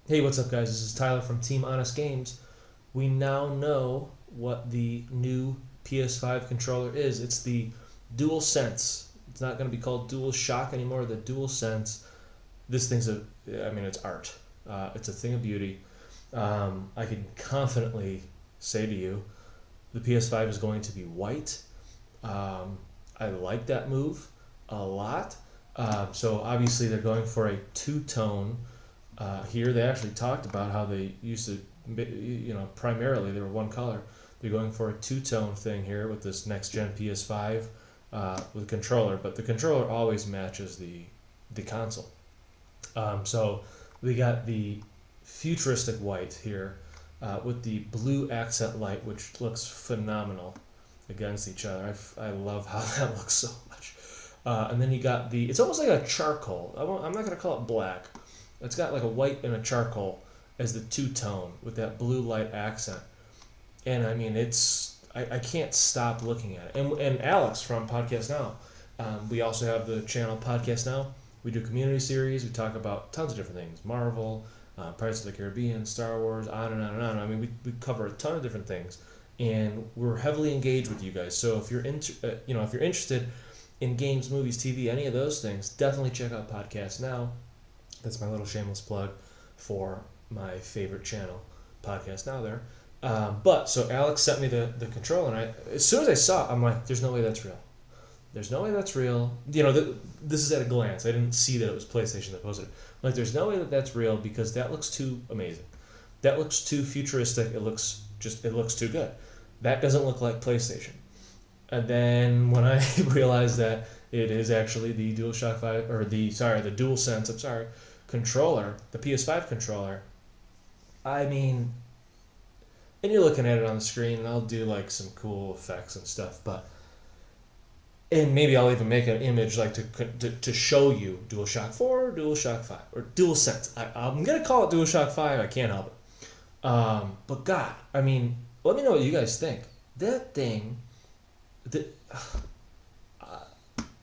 Hey, what's up, guys? This is Tyler from Team Honest Games. We now know what the new PS5 controller is. It's the DualSense. It's not going to be called DualShock anymore. The DualSense. This thing's it's art. It's a thing of beauty. I can confidently say to you, the PS5 is going to be white. I like that move a lot. So obviously they're going for a two-tone. Here they actually talked about how they used to, primarily they were one color. They're going for a two-tone thing here with this next-gen PS5 with a controller, but the controller always matches the console. So we got the futuristic white here with the blue accent light, which looks phenomenal against each other. I love how that looks so much. And then you got it's almost like a charcoal. I'm not going to call it black. It's got like a white and a charcoal as the two-tone with that blue light accent. And I mean, I can't stop looking at it. And Alex from Podcast Now, we also have the channel Podcast Now. We do community series. We talk about tons of different things. Marvel, Pirates of the Caribbean, Star Wars, on and on and on. I mean, we cover a ton of different things. And we're heavily engaged with you guys. So if you're if you're interested in games, movies, TV, any of those things, definitely check out Podcast Now. That's my little shameless plug for my favorite channel, Podcast Now there. But so Alex sent me the controller, and as soon as I saw it, I'm like, there's no way that's real. There's no way that's real. This is at a glance. I didn't see that it was PlayStation that posted it. I'm like, there's no way that that's real because that looks too amazing. That looks too futuristic. It looks too good. That doesn't look like PlayStation. And then when I realized that it is actually the DualShock 5 or the DualSense, controller, the PS5 controller. I mean, and you're looking at it on the screen, and I'll do like some cool effects and stuff, and maybe I'll even make an image like to show you DualShock 4, DualShock 5, or DualSense. I'm gonna call it DualShock 5. I can't help it. But God, I mean, let me know what you guys think. That thing,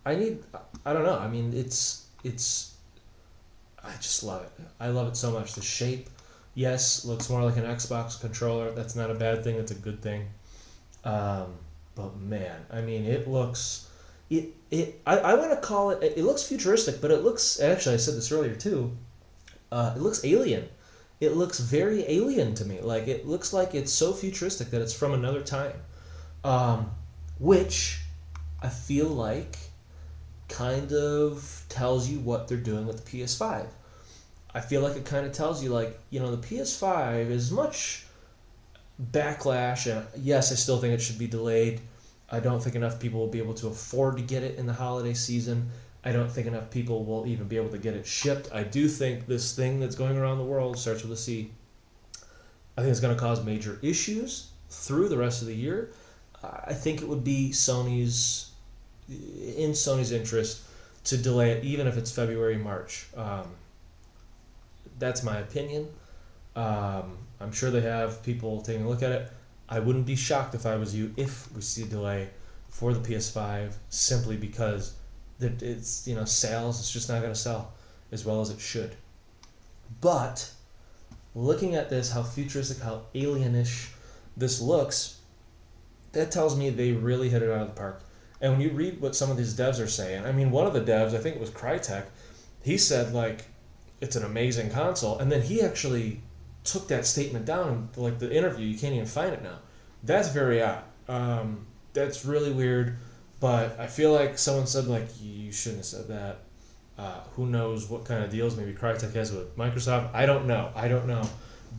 I don't know. I mean, I just love it. I love it so much. The shape, yes, looks more like an Xbox controller. That's not a bad thing. That's a good thing. But man, I mean, it looks. I want to call it. It looks futuristic, but it looks. Actually, I said this earlier too. It looks alien. It looks very alien to me. Like it looks like it's so futuristic that it's from another time, which I feel like kind of tells you what they're doing with the PS5. I feel like it kind of tells you, like, the PS5 is much backlash, and yes, I still think it should be delayed. I don't think enough people will be able to afford to get it in the holiday season. I don't think enough people will even be able to get it shipped. I do think this thing that's going around the world, starts with a C, I think it's going to cause major issues through the rest of the year. I think it would be in Sony's interest to delay it, even if it's February, March. That's my opinion. I'm sure they have people taking a look at it. I wouldn't be shocked if I was you if we see a delay for the PS5 simply because it's sales. It's just not going to sell as well as it should. But looking at this, how futuristic, how alienish this looks, that tells me they really hit it out of the park. And when you read what some of these devs are saying, I mean, one of the devs, I think it was Crytek, he said, like, it's an amazing console. And then he actually took that statement down in, like, the interview. You can't even find it now. That's very odd. That's really weird. But I feel like someone said, like, you shouldn't have said that. Who knows what kind of deals maybe Crytek has with Microsoft. I don't know.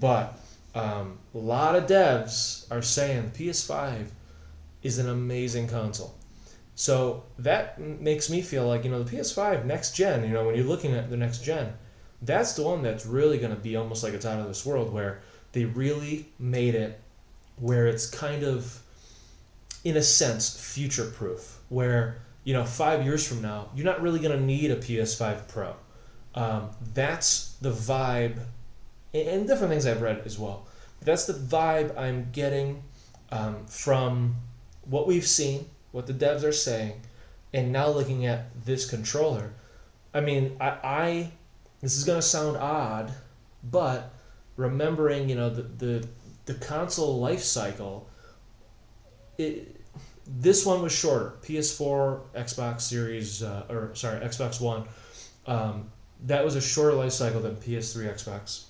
But a lot of devs are saying the PS5 is an amazing console. So that makes me feel like, the PS5 next gen, when you're looking at the next gen, that's the one that's really going to be almost like it's out of this world, where they really made it where it's kind of, in a sense, future-proof, where, 5 years from now, you're not really going to need a PS5 Pro. That's the vibe, and different things I've read as well. That's the vibe I'm getting from what we've seen, what the devs are saying, and now looking at this controller. I mean, this is going to sound odd, But remembering, the console life cycle, this one was shorter. PS4, Xbox Series, Xbox One. That was a shorter life cycle than PS3, Xbox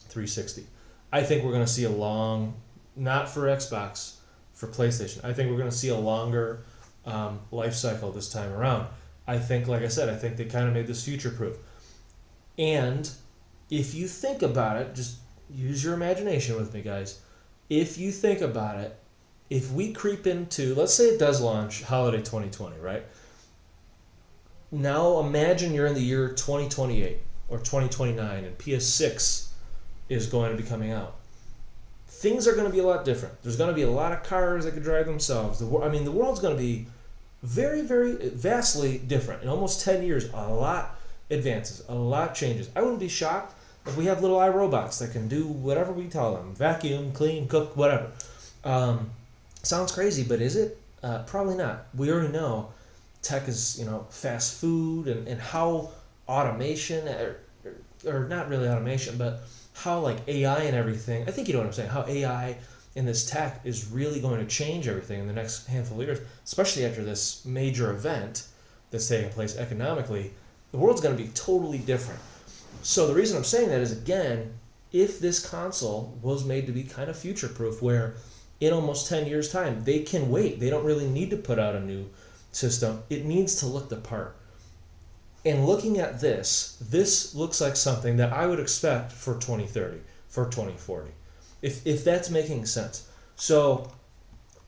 360. I think we're going to see a long, not for Xbox, for PlayStation. I think we're going to see a longer life cycle this time around. I think, like I said, I think they kind of made this future proof. And if you think about it, just use your imagination with me, guys. If you think about it, if we creep into, let's say it does launch holiday 2020, right? Now imagine you're in the year 2028 or 2029 and PS6 is going to be coming out. Things are going to be a lot different. There's going to be a lot of cars that could drive themselves. The world's going to be very, very vastly different. In almost 10 years, a lot advances, a lot changes. I wouldn't be shocked if we have little iRobots that can do whatever we tell them. Vacuum, clean, cook, whatever. Sounds crazy, but is it? Probably not. We already know tech is, fast food and how automation, or not really automation, but how like AI and everything, I think you know what I'm saying, how AI in this tech is really going to change everything in the next handful of years, especially after this major event that's taking place economically. The world's going to be totally different. So the reason I'm saying that is, again, if this console was made to be kind of future-proof, where in almost 10 years' time, they can wait. They don't really need to put out a new system. It needs to look the part. And looking at this looks like something that I would expect for 2030, for 2040, if that's making sense. So,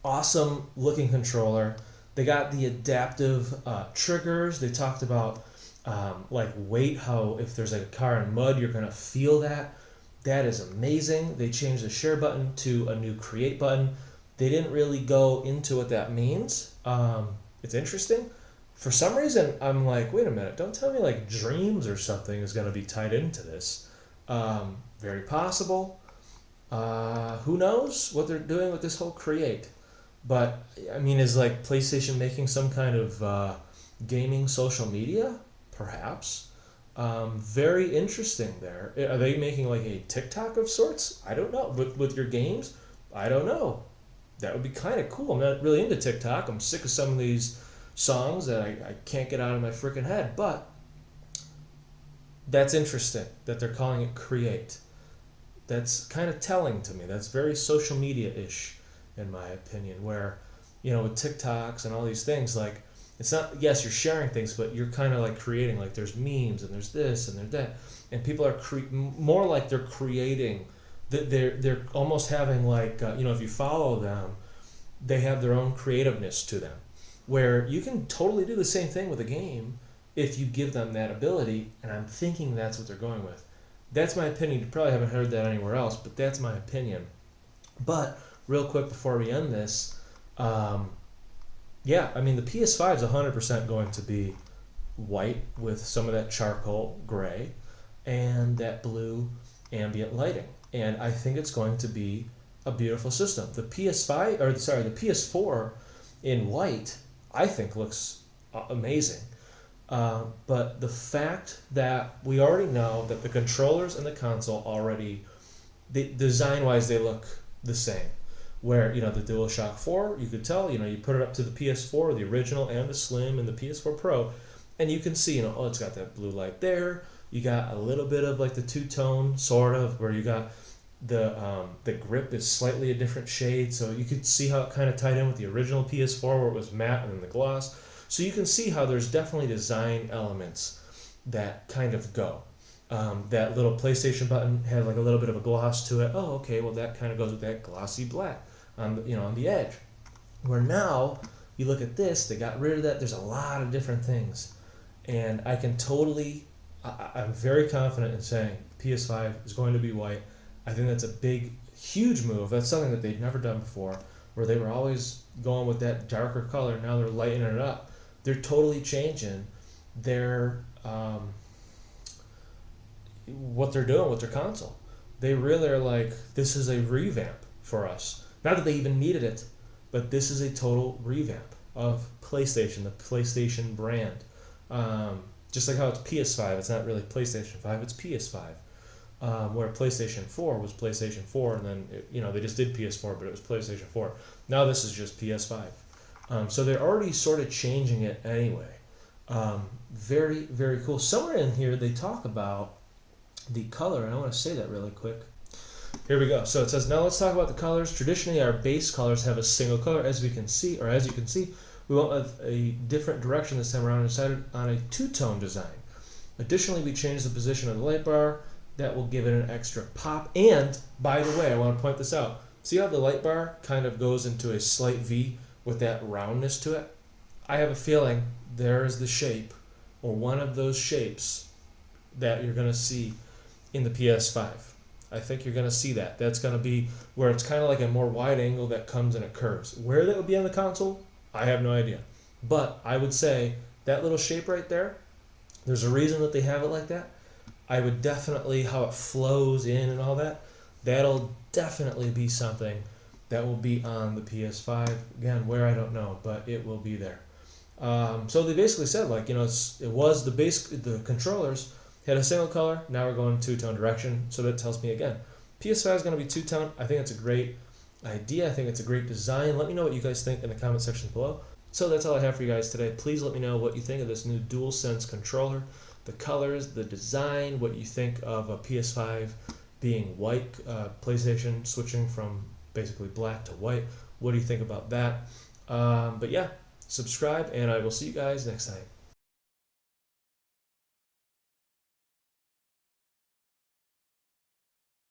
awesome looking controller. They got the adaptive triggers. They talked about weight, how if there's like a car in mud, you're going to feel that. That is amazing. They changed the share button to a new create button. They didn't really go into what that means. It's interesting. For some reason, I'm like, wait a minute, don't tell me like dreams or something is going to be tied into this. Very possible. Who knows what they're doing with this whole create. But, is like PlayStation making some kind of gaming social media? Perhaps. Very interesting there. Are they making like a TikTok of sorts? I don't know. With your games? I don't know. That would be kind of cool. I'm not really into TikTok. I'm sick of some of these songs that I can't get out of my freaking head. But that's interesting that they're calling it create. That's kind of telling to me. That's very social media-ish, in my opinion, where, with TikToks and all these things, like, it's not, yes, you're sharing things, but you're kind of like creating, like there's memes and there's this and there's that. And people are more like they're creating, they're almost having like, if you follow them, they have their own creativeness to them. Where you can totally do the same thing with a game if you give them that ability, and I'm thinking that's what they're going with. That's my opinion. You probably haven't heard that anywhere else, but that's my opinion. But real quick before we end this, the PS5 is 100% going to be white with some of that charcoal gray and that blue ambient lighting. And I think it's going to be a beautiful system. The PS4 in white, I think looks amazing. But the fact that we already know that the controllers and the console already, design-wise, they look the same. Where, the DualShock 4, you could tell, you put it up to the PS4, the original and the Slim and the PS4 Pro, and you can see, it's got that blue light there. You got a little bit of like the two-tone, sort of, where you got the grip is slightly a different shade, so you could see how it kind of tied in with the original PS4 where it was matte and then the gloss. So you can see how there's definitely design elements that kind of go. That little PlayStation button had like a little bit of a gloss to it. Oh, okay, well that kind of goes with that glossy black on the edge. Where now you look at this, they got rid of that. There's a lot of different things, and I can totally. I'm very confident in saying PS5 is going to be white. I think that's a big, huge move. That's something that they've never done before, where they were always going with that darker color. Now they're lightening it up. They're totally changing their what they're doing with their console. They really are like, this is a revamp for us. Not that they even needed it, but this is a total revamp of PlayStation, the PlayStation brand. Just like how it's PS5, it's not really PlayStation 5, it's PS5. where PlayStation 4 was PlayStation 4, and then they just did PS4, but it was PlayStation 4. Now this is just PS5. So they're already sort of changing it anyway. Very, very cool. Somewhere in here they talk about the color, and I want to say that really quick. Here we go. So it says, now let's talk about the colors. Traditionally, our base colors have a single color. As you can see, we went a different direction this time around and decided on a two-tone design. Additionally, we changed the position of the light bar. That will give it an extra pop. And, by the way, I want to point this out. See how the light bar kind of goes into a slight V with that roundness to it? I have a feeling there is the shape, or one of those shapes, that you're going to see in the PS5. I think you're going to see that. That's going to be where it's kind of like a more wide angle that comes and it curves. Where that would be on the console, I have no idea. But I would say that little shape right there, there's a reason that they have it like that. I would definitely, how it flows in and all that, that'll definitely be something that will be on the PS5. Again, where I don't know, but it will be there. So they basically said, like, it was the controllers had a single color. Now we're going two-tone direction. So that tells me again, PS5 is going to be two-tone. I think it's a great idea. I think it's a great design. Let me know what you guys think in the comment section below. So that's all I have for you guys today. Please let me know what you think of this new DualSense controller, the colors, the design, what you think of a PS5 being white, PlayStation switching from basically black to white. What do you think about that? But yeah, subscribe, and I will see you guys next time.